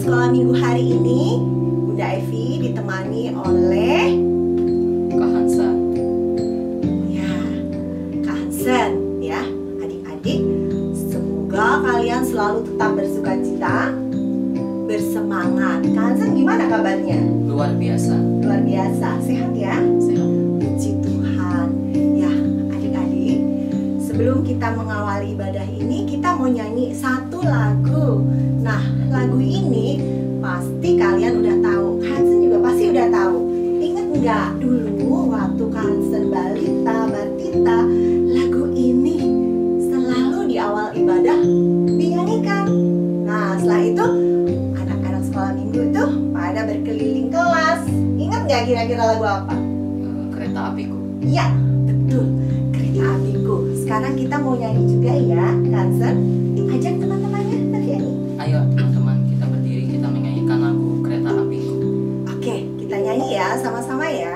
sekolah minggu hari ini Bunda Evi ditemani oleh Kak Hansen. ya, Kak Hansen ya. Adik-adik, semoga kalian selalu tetap bersukacita, bersemangat. Kak Hansen gimana kabarnya? Luar biasa. Luar biasa, sehat ya? Sehat. Puji Tuhan. Ya, adik-adik, sebelum kita mengawali ibadah ini, kita mau nyanyi satu lagu. Nah, lagu ini pasti kalian udah tahu. Hansen juga pasti udah tahu. Ingat nggak dulu waktu Hansen balita, batita, lagu ini selalu di awal ibadah dinyanyikan. Nah, setelah itu anak-anak sekolah minggu itu pada berkeliling kelas. Ingat nggak kira-kira lagu apa? Kereta apiku. Iya, betul. Kereta apiku. Sekarang kita mau nyanyi juga ya, Hansen. Ajak teman-temannya bernyanyi. Ayo teman-teman, kita berdiri, kita menyanyikan lagu Kereta Apiku. Oke, kita nyanyi ya, sama-sama ya.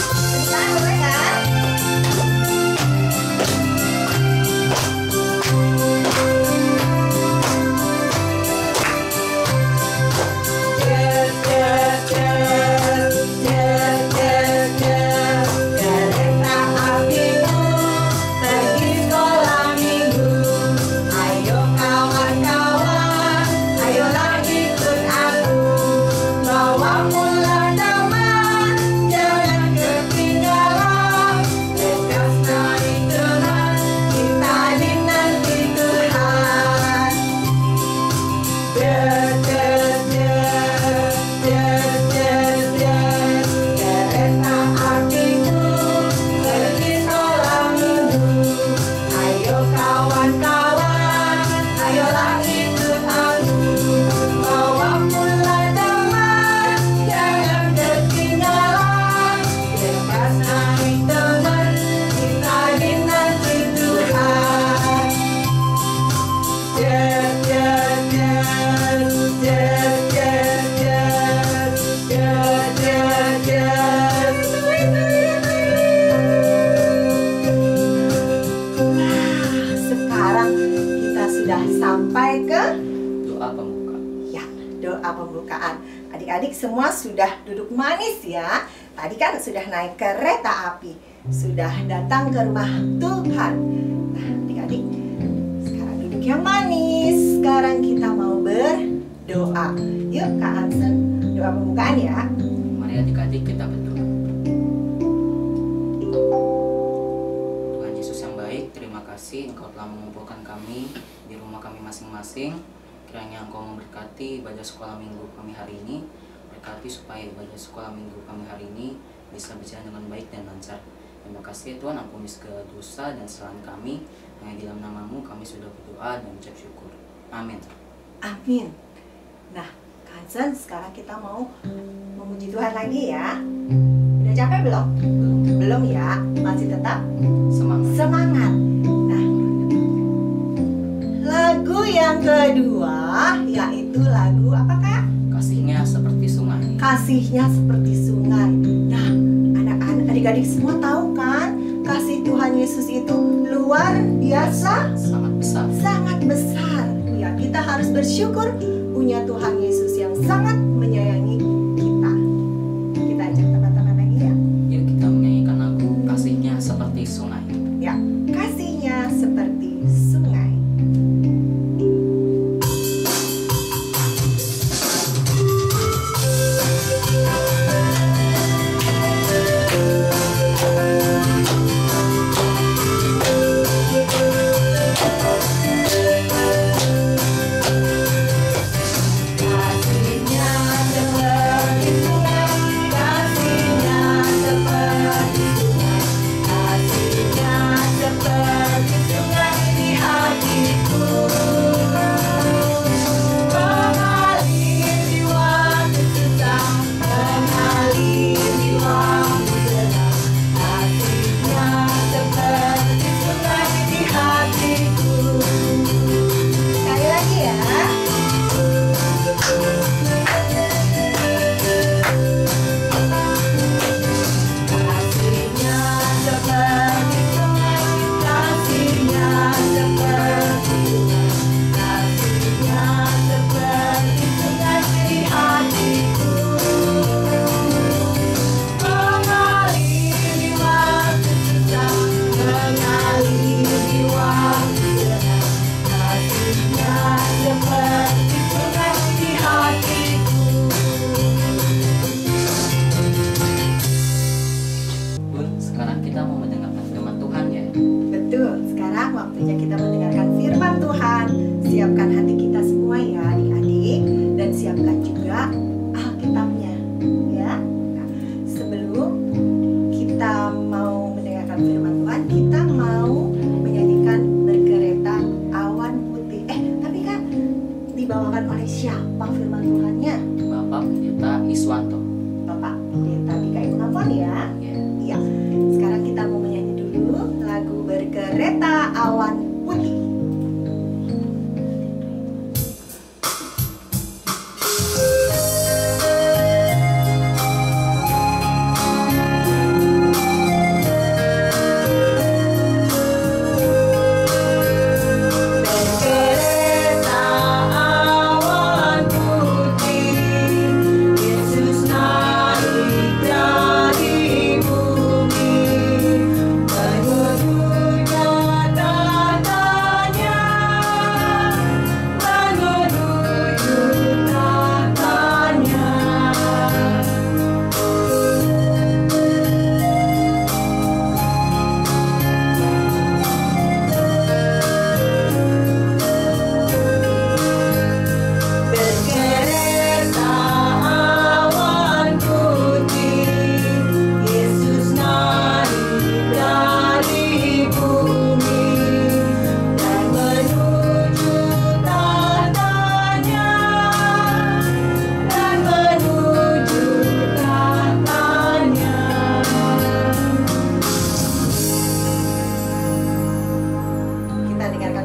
Bisa, boleh kan? Kereta apiku pergi sekolah minggu. Ayo kawan-kawan, ayolah ikut aku. Bawa pula teman, jangan ketinggalan. Lekas naik teman, kita dinanti Tuhan. Kereta apiku pergi sekolah minggu. Ayo kawan-kawan, ayolah ikut aku. Bawa pula teman, jangan ketinggalan. Lekas naik teman, kita dinanti Tuhan. Sekarang kita sudah sampai ke Doa pembuka. ya, doa pembukaan. Adik-adik semua sudah duduk manis ya. Tadi kan sudah naik kereta api, sudah datang ke rumah Tuhan. Nah, adik-adik, sekarang duduk yang manis. Sekarang kita mau berdoa. Yuk, Kak Hansen, doa pembukaan ya. Mari adik-adik kita berdoa. Tuhan Yesus yang baik, terima kasih Engkau telah mengumpulkan kami di rumah kami masing-masing. Kiranya Engkau memberkati ibadah sekolah minggu kami hari ini. Berkati supaya ibadah sekolah minggu kami hari ini bisa berjalan dengan baik dan lancar. Terima kasih Tuhan, ampuni segala dosa dan kesalahan kami. Hanya di dalam nama-Mu kami sudah berdoa dan mengucap syukur. Amin. Amin. Nah, Kak Hansen, sekarang kita mau memuji Tuhan lagi ya. Udah capek belum? Belum ya, masih tetap Semangat. semangat. Nah, lagu yang kedua yaitu lagu apa Kak? Kasihnya seperti sungai. Kasihnya seperti sungai. Nah, anak-anak, adik-adik semua tahu kan, kasih Tuhan Yesus itu luar biasa, Sangat besar. sangat besar. Ya, kita harus bersyukur punya Tuhan Yesus yang sangat menyayangi kita. Kita ajak teman-teman lagi ya. Yuk kita menyanyikan lagu Kasihnya Seperti Sungai. Ya, kasihnya seperti sungai. Kasihnya Siapa firman Tuhannya? Bapak Pendeta Iswanto. Bapak Pendeta Mikael Munafon ya. Ya. Iya. Sekarang kita mau menyanyi dulu lagu Berkereta Awan Putih.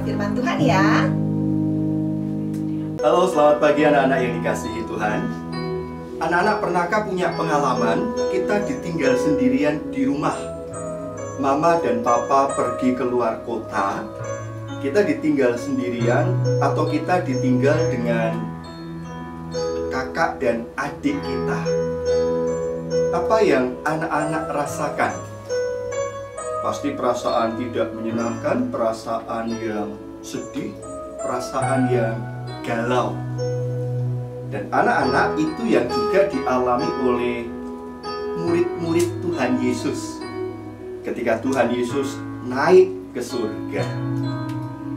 Firman Tuhan ya. Halo, selamat pagi anak-anak yang dikasihi Tuhan. Anak-anak, pernahkah punya pengalaman kita ditinggal sendirian di rumah? Mama dan papa pergi keluar kota, kita ditinggal sendirian atau kita ditinggal dengan kakak dan adik kita. Apa yang anak-anak rasakan? Pasti perasaan tidak menyenangkan, perasaan yang sedih, perasaan yang galau. Dan anak-anak itu yang juga dialami oleh murid-murid Tuhan Yesus ketika Tuhan Yesus naik ke surga.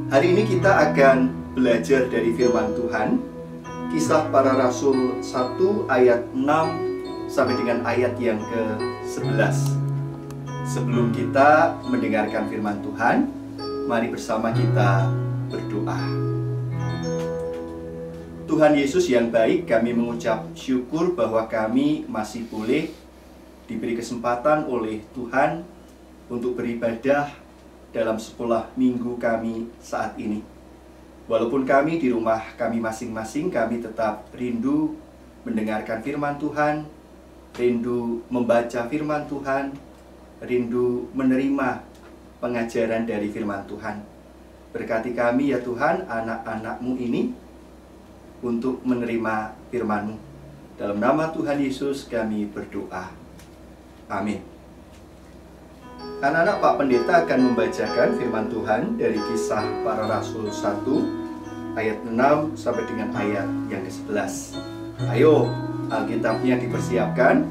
Hari ini kita akan belajar dari firman Tuhan, Kisah Para Rasul 1 ayat 6 sampai dengan ayat yang ke-11. Sebelum kita mendengarkan firman Tuhan, mari bersama kita berdoa. Tuhan Yesus yang baik, kami mengucap syukur bahwa kami masih boleh diberi kesempatan oleh Tuhan untuk beribadah dalam sekolah minggu kami saat ini. Walaupun kami di rumah kami masing-masing, kami tetap rindu mendengarkan firman Tuhan, rindu membaca firman Tuhan, rindu menerima pengajaran dari firman Tuhan. Berkati kami ya Tuhan, anak-anak-Mu ini untuk menerima firman-Mu. Dalam nama Tuhan Yesus kami berdoa. Amin. Anak-anak, Pak Pendeta akan membacakan firman Tuhan dari Kisah Para Rasul 1 ayat 6 sampai dengan ayat yang ke-11. Ayo, Alkitabnya dipersiapkan,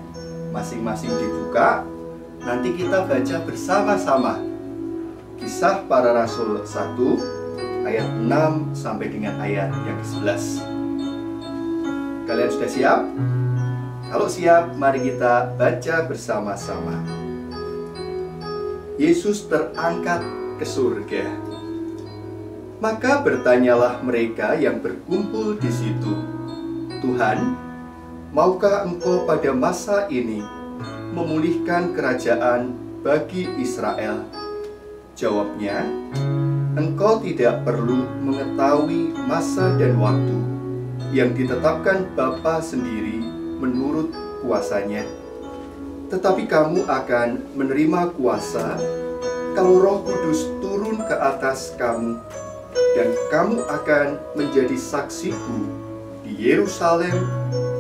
masing-masing dibuka. Nanti kita baca bersama-sama Kisah Para Rasul 1 ayat 6 sampai dengan ayat yang ke-11. Kalian sudah siap? Kalau siap, mari kita baca bersama-sama. Yesus terangkat ke surga. Maka bertanyalah mereka yang berkumpul di situ, "Tuhan, maukah Engkau pada masa ini memulihkan kerajaan bagi Israel?" Jawabnya, "Engkau tidak perlu mengetahui masa dan waktu yang ditetapkan Bapa sendiri menurut kuasanya. Tetapi kamu akan menerima kuasa kalau Roh Kudus turun ke atas kamu, dan kamu akan menjadi saksiku di Yerusalem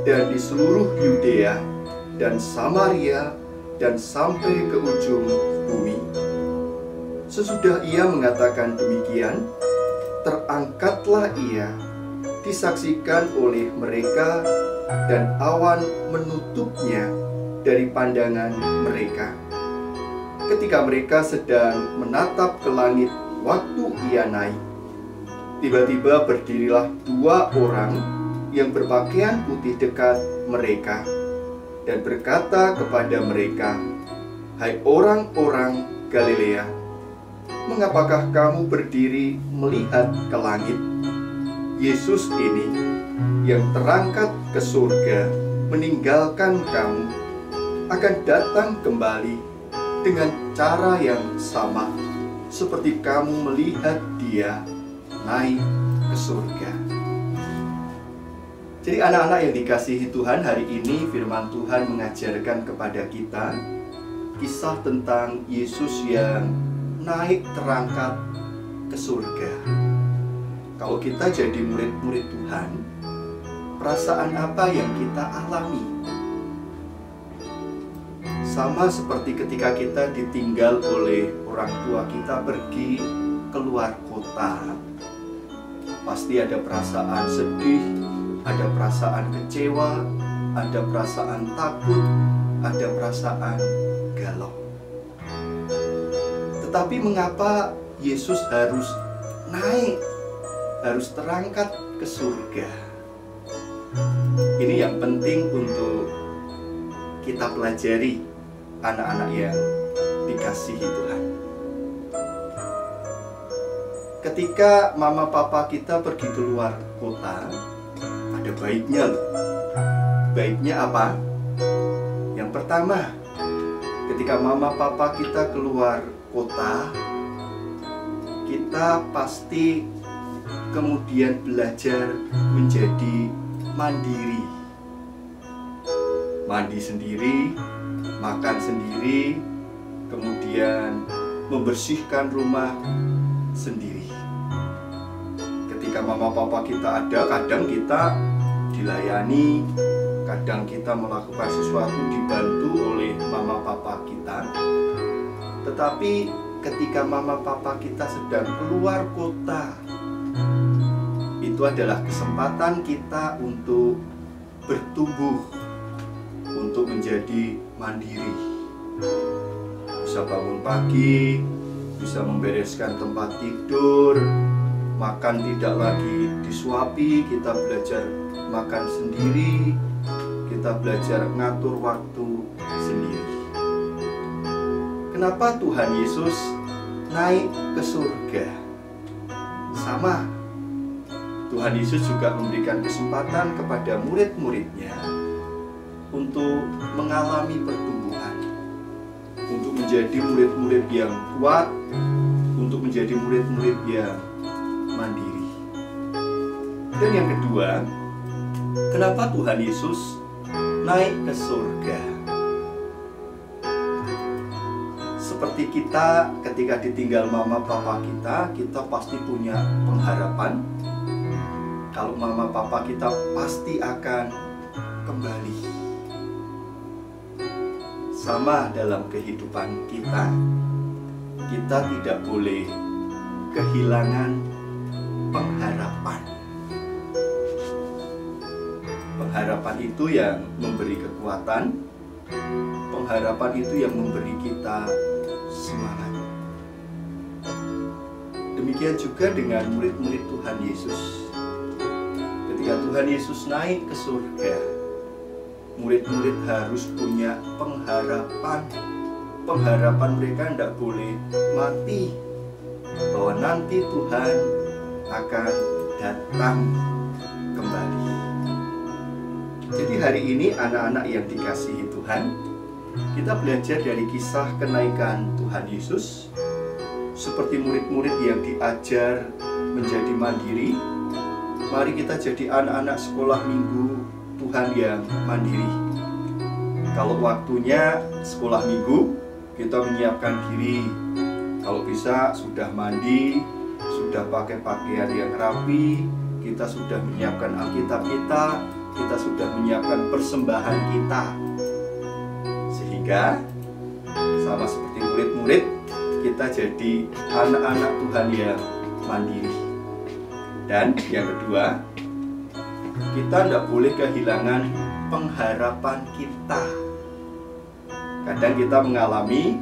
dan di seluruh Yudea dan Samaria dan sampai ke ujung bumi." Sesudah ia mengatakan demikian, terangkatlah ia, disaksikan oleh mereka, dan awan menutupnya dari pandangan mereka. Ketika mereka sedang menatap ke langit waktu ia naik, tiba-tiba berdirilah dua orang yang berpakaian putih dekat mereka dan berkata kepada mereka, "Hai orang-orang Galilea, mengapakah kamu berdiri melihat ke langit? Yesus ini yang terangkat ke surga meninggalkan kamu akan datang kembali dengan cara yang sama seperti kamu melihat dia naik ke surga. Jadi anak-anak yang dikasihi Tuhan, hari ini firman Tuhan mengajarkan kepada kita kisah tentang Yesus yang naik terangkat ke surga. Kalau kita jadi murid-murid Tuhan, perasaan apa yang kita alami? Sama seperti ketika kita ditinggal oleh orang tua kita pergi keluar kota. Pasti ada perasaan sedih, ada perasaan kecewa, ada perasaan takut, ada perasaan galau. Tetapi mengapa Yesus harus naik, harus terangkat ke surga? Ini yang penting untuk kita pelajari, anak-anak yang dikasihi Tuhan. Ketika mama papa kita pergi keluar kota, ada baiknya loh. Baiknya apa? Yang pertama, ketika mama papa kita keluar kota, kita pasti kemudian belajar menjadi mandiri. Mandi sendiri, makan sendiri, kemudian membersihkan rumah sendiri. Ketika mama papa kita ada, kadang kita dilayani, kadang kita melakukan sesuatu dibantu oleh mama papa kita. Tetapi ketika mama papa kita sedang keluar kota, itu adalah kesempatan kita untuk bertumbuh, untuk menjadi mandiri. Bisa bangun pagi, bisa membereskan tempat tidur, makan tidak lagi disuapi, kita belajar makan sendiri, kita belajar ngatur waktu sendiri. Kenapa Tuhan Yesus naik ke surga? Sama, Tuhan Yesus juga memberikan kesempatan kepada murid-muridnya untuk mengalami pertumbuhan, untuk menjadi murid-murid yang kuat, untuk menjadi murid-murid yang mandiri. Dan yang kedua, kenapa Tuhan Yesus naik ke surga? Seperti kita ketika ditinggal mama papa kita, kita pasti punya pengharapan kalau mama papa kita pasti akan kembali. Sama dalam kehidupan kita, kita tidak boleh kehilangan pengharapan. Pengharapan itu yang memberi kekuatan, pengharapan itu yang memberi kita semangat. Demikian juga dengan murid-murid Tuhan Yesus. Ketika Tuhan Yesus naik ke surga, murid-murid harus punya pengharapan. Pengharapan mereka tidak boleh mati, bahwa nanti Tuhan akan datang kembali. Jadi hari ini anak-anak yang dikasihi Tuhan, kita belajar dari kisah kenaikan Tuhan Yesus. Seperti murid-murid yang diajar menjadi mandiri, mari kita jadi anak-anak sekolah minggu Tuhan yang mandiri. Kalau waktunya sekolah minggu, kita menyiapkan diri. Kalau bisa sudah mandi, sudah pakai pakaian yang rapi, kita sudah menyiapkan Alkitab kita sudah menyiapkan persembahan kita. Sehingga sama seperti murid-murid, kita jadi anak-anak Tuhan yang mandiri. Dan yang kedua, kita tidak boleh kehilangan pengharapan kita. Kadang kita mengalami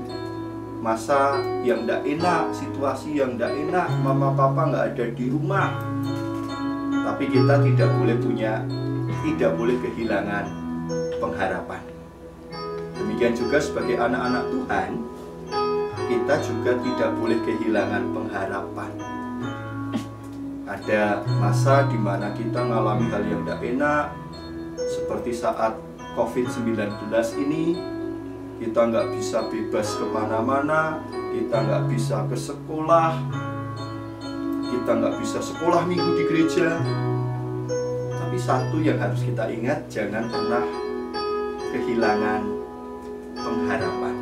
masa yang tidak enak, situasi yang tidak enak, mama papa nggak ada di rumah. Tapi kita tidak boleh kehilangan pengharapan. Demikian juga sebagai anak-anak Tuhan, kita juga tidak boleh kehilangan pengharapan. Ada masa di mana kita mengalami hal yang tidak enak, seperti saat COVID-19 ini. Kita nggak bisa bebas kemana-mana, kita nggak bisa ke sekolah, kita nggak bisa sekolah minggu di gereja. Tapi satu yang harus kita ingat, jangan pernah kehilangan pengharapan.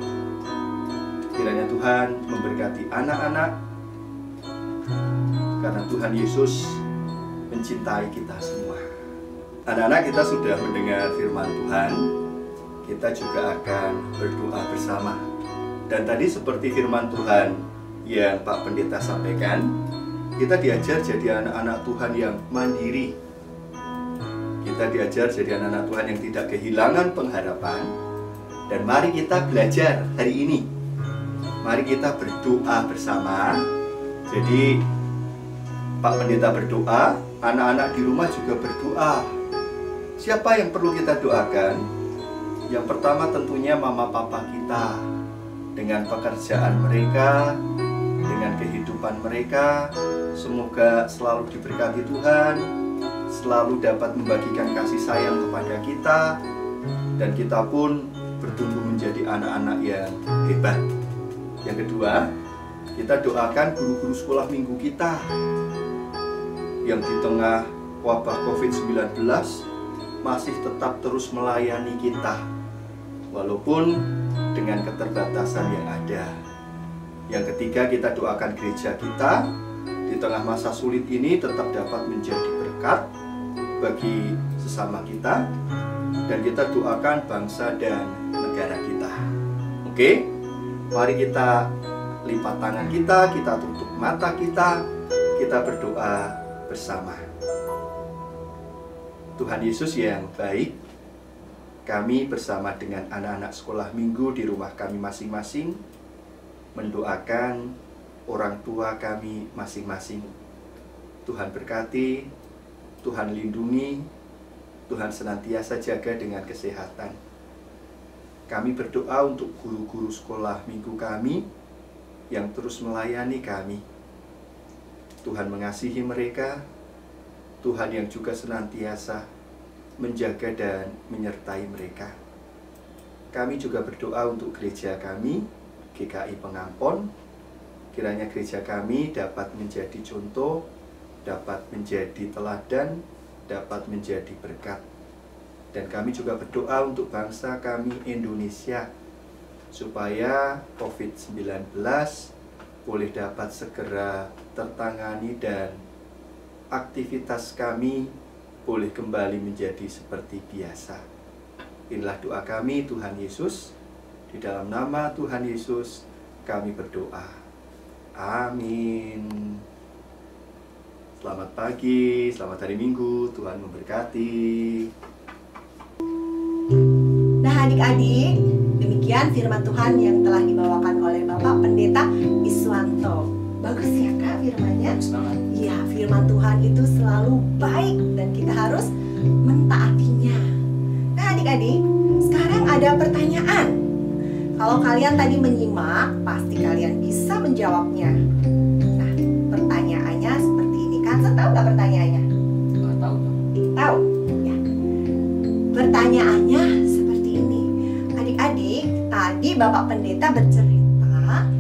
Kiranya Tuhan memberkati anak-anak, karena Tuhan Yesus mencintai kita semua. Anak-anak, kita sudah mendengar firman Tuhan. Kita juga akan berdoa bersama. Dan tadi seperti firman Tuhan yang Pak Pendeta sampaikan, kita diajar jadi anak-anak Tuhan yang mandiri. Kita diajar jadi anak-anak Tuhan yang tidak kehilangan pengharapan. Dan mari kita belajar hari ini. Mari kita berdoa bersama. Jadi Pak Pendeta berdoa, anak-anak di rumah juga berdoa. Siapa yang perlu kita doakan? Yang pertama tentunya mama papa kita, dengan pekerjaan mereka, dengan kehidupan mereka. Semoga selalu diberkati Tuhan, selalu dapat membagikan kasih sayang kepada kita, dan kita pun bertumbuh menjadi anak-anak yang hebat. Yang kedua, kita doakan guru-guru sekolah minggu kita yang di tengah wabah COVID-19 masih tetap terus melayani kita, walaupun dengan keterbatasan yang ada. Yang ketiga, kita doakan gereja kita di tengah masa sulit ini tetap dapat menjadi berkat bagi sesama kita, dan kita doakan bangsa dan negara kita. Oke, mari kita lipat tangan kita tutup mata kita berdoa bersama. Tuhan Yesus yang baik, kami bersama dengan anak-anak sekolah minggu di rumah kami masing-masing mendoakan orang tua kami masing-masing. Tuhan berkati, Tuhan lindungi, Tuhan senantiasa jaga dengan kesehatan. Kami berdoa untuk guru-guru sekolah minggu kami yang terus melayani kami. Tuhan mengasihi mereka, Tuhan yang juga senantiasa menjaga dan menyertai mereka. Kami juga berdoa untuk gereja kami, GKI Pengampon. Kiranya gereja kami dapat menjadi contoh, dapat menjadi teladan, dapat menjadi berkat. Dan kami juga berdoa untuk bangsa kami Indonesia, supaya COVID-19 boleh dapat segera tertangani dan aktivitas kami boleh kembali menjadi seperti biasa. Inilah doa kami, Tuhan Yesus. Di dalam nama Tuhan Yesus kami berdoa. Amin. Selamat pagi, selamat hari Minggu, Tuhan memberkati. Nah adik-adik, demikian firman Tuhan yang telah dibawakan oleh Bapak Pendeta Iswanto. Bagus ya Kak firmannya? Bagus banget. Iya, firman Tuhan itu selalu baik dan kita harus mentaatinya. Nah adik-adik, sekarang ada pertanyaan. Kalau kalian tadi menyimak, pasti kalian bisa menjawabnya. Nah, pertanyaannya seperti ini. Kansa tahu nggak pertanyaannya? Nggak tahu dong. Tahu? Ya. Pertanyaannya seperti ini. Adik-adik, tadi Bapak Pendeta bercerita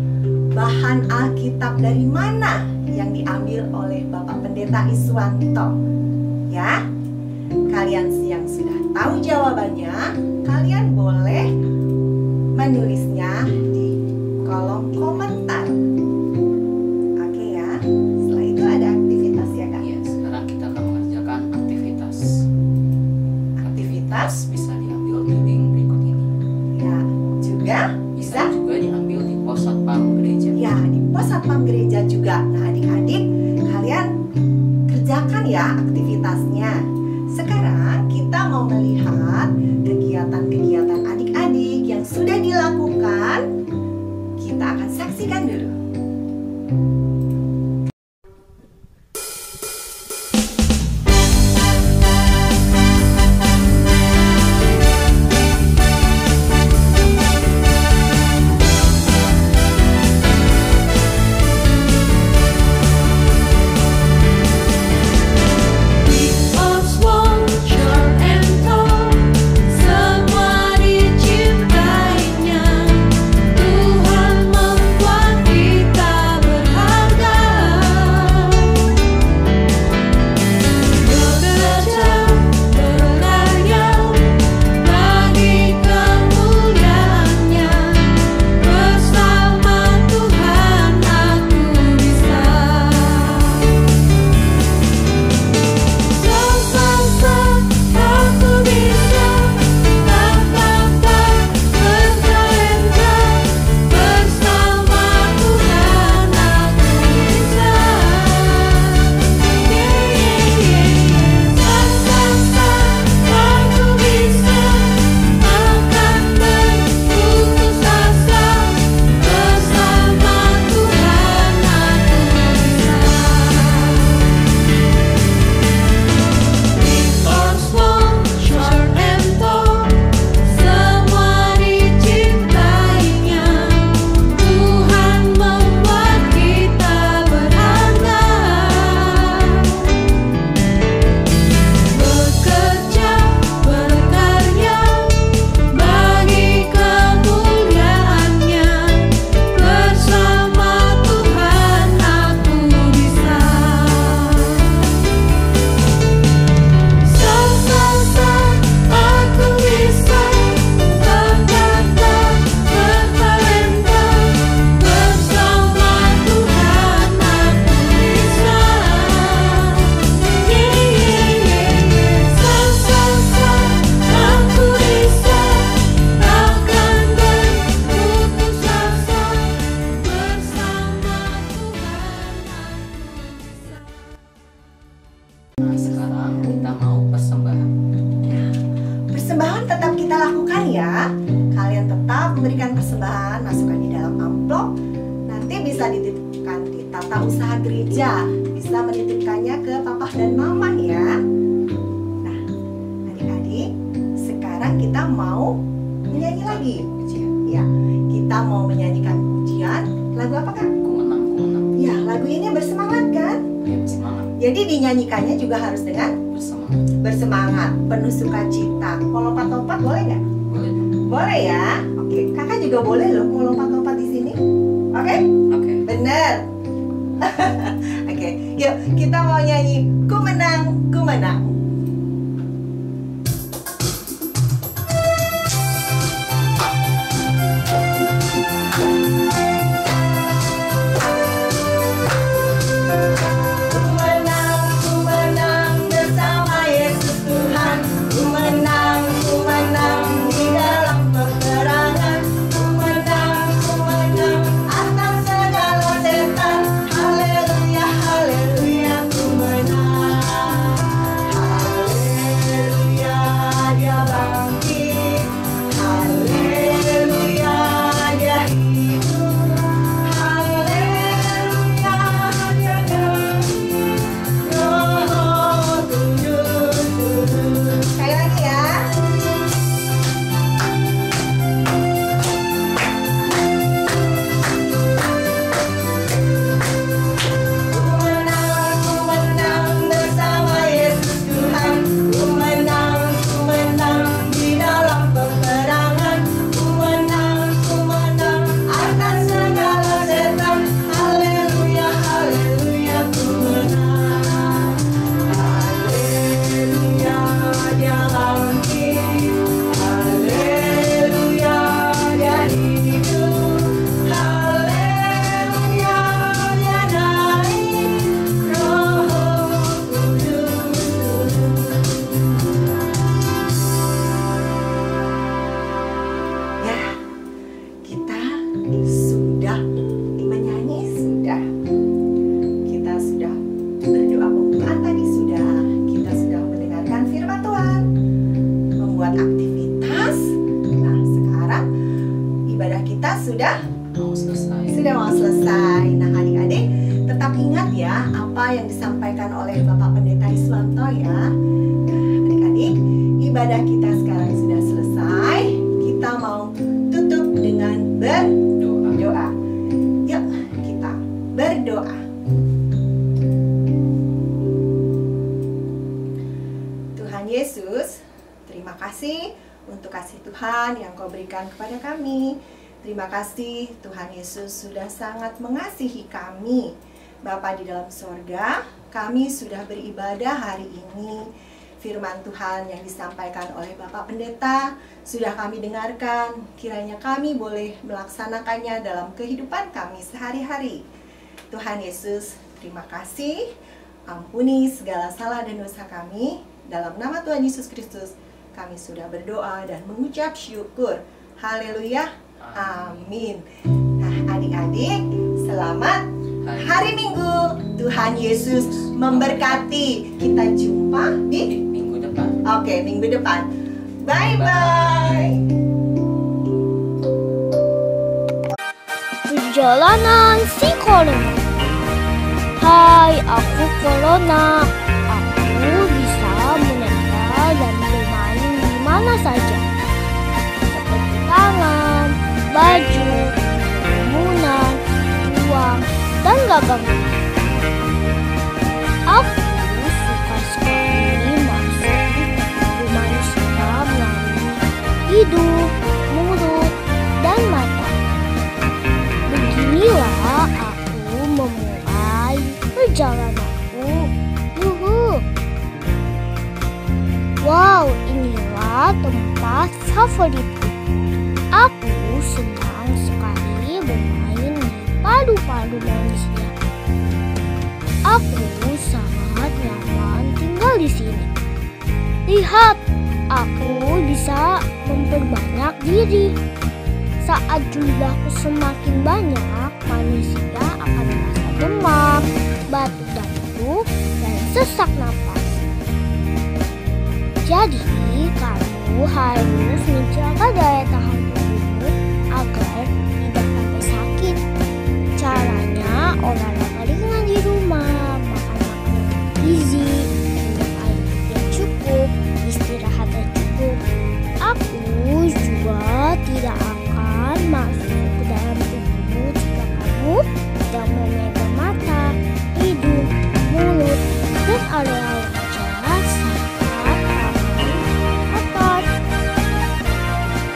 bahan Alkitab dari mana yang diambil oleh Bapak Pendeta Iswanto. Ya, kalian yang sudah tahu jawabannya, kalian boleh menulisnya di kolom komentar. Oke ya, setelah itu ada aktivitas ya Kak? Iya, sekarang kita akan mengerjakan aktivitas. Aktivitas Bisa diambil di link berikut ini. ya, juga Bisa bisa juga diambil di pos satpam gereja. ya di pos satpam gereja juga. Nah adik-adik, kalian kerjakan ya aktivitasnya. Sekarang kita mau melihat kegiatan-kegiatan adik-adik yang sudah dilakukan. Kita akan saksikan dulu. lakukan ya. Kalian tetap memberikan persembahan, masukkan di dalam amplop. Nanti bisa dititipkan di tata usaha gereja. Bisa menitipkannya ke papa dan mama ya. Nah, adik-adik, sekarang kita mau menyanyi lagi. Ya, kita mau menyanyikan pujian. Lagu apa Kak? Ku menang, ku menang. Ya, lagu ini bersemangat kan? Ya, bersemangat. Jadi dinyanyikannya juga harus dengan Bersemangat. bersemangat, penuh sukacita. Mau lompat-lompat boleh nggak? Boleh. Boleh ya. Oke, kakak juga boleh loh mau lompat-lompat di sini. Oke? Oke. Bener. Oke, yuk kita mau nyanyi Ku menang, ku menang. Ku menang bersama Yesus Tuhan. Ku menang di dalam peperangan. Ku menang atas segala setan. Haleluya, haleluya, ku menang. Haleluya, dia bangkit. Haleluya, dia hidup. Haleluya, dia damai. Roh Kudus turun. Sekali lagi ya. Ku menang bersama Yesus Tuhan. Ku menang di dalam peperangan. Ku menang atas segala setan. Haleluya, haleluya, ku menang. Haleluya, dia bangkit. Haleluya, dia hidup. Haleluya, dia naik. Roh Kudus turun. Ya, kita sudah menyanyi, kita sudah berdoa pembukaan tadi, kita sudah mendengarkan firman Tuhan, membuat aktivitas. Nah, sekarang ibadah kita sudah Mau selesai. mau selesai. Nah, adik-adik tetap ingat ya apa yang disampaikan oleh Bapak Pendeta Iswanto ya. Nah, adik-adik, ibadah kita sekarang sudah selesai. Kita mau tutup dengan berdoa. Yuk, kita berdoa. Tuhan Yesus, terima kasih untuk kasih Tuhan yang Kau berikan kepada kami. Terima kasih Tuhan Yesus sudah sangat mengasihi kami. Bapa di dalam sorga, kami sudah beribadah hari ini. Firman Tuhan yang disampaikan oleh Bapak Pendeta sudah kami dengarkan. Kiranya kami boleh melaksanakannya dalam kehidupan kami sehari-hari. Tuhan Yesus, terima kasih. Ampuni segala salah dan dosa kami. Dalam nama Tuhan Yesus Kristus, kami sudah berdoa dan mengucap syukur. Haleluya. Amin. Nah, adik-adik, selamat hari Minggu. Tuhan Yesus memberkati. Kita jumpa di Minggu depan. Oke, minggu depan. Bye-bye. Perjalanan si Corona. Hai, aku Corona. Aku bisa menempel dan bermain di mana saja. Seperti tangan, baju, kerumunan, uang, dan gagang. Aku suka sekali masuk tubuh manusia melalui hidung, mulut, dan mata. Beginilah aku memulai perjalananku. Yuhu. Wow, inilah tempat favoritku. Aku senang sekali bermain di padu-padu manusia. Aku sangat nyaman tinggal di sini. Lihat, aku bisa memperbanyak diri. Saat jumlahku semakin banyak, manusia akan merasa demam, batuk-batuk, dan sesak napas. Jadi, kamu harus menjaga daya tahan tubuhmu agar tidak sampai sakit. Caranya olahraga ringan di rumah, makan makanan gizi, minum air yang cukup, istirahat yang cukup. Aku juga tidak akan masuk ke dalam tubuhmu jika kamu tidak memegang mata, hidung, mulut, dan area wajah saat kamu kotor.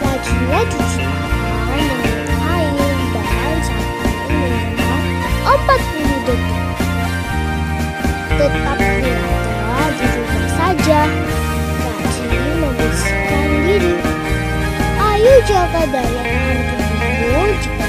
Rajinlah cuci tangan dengan air dan sabun minimal 40 detik. Tetap berada di rumah saja. Rajin membersihkan diri. Ayo jaga daya tahan tubuhmu jika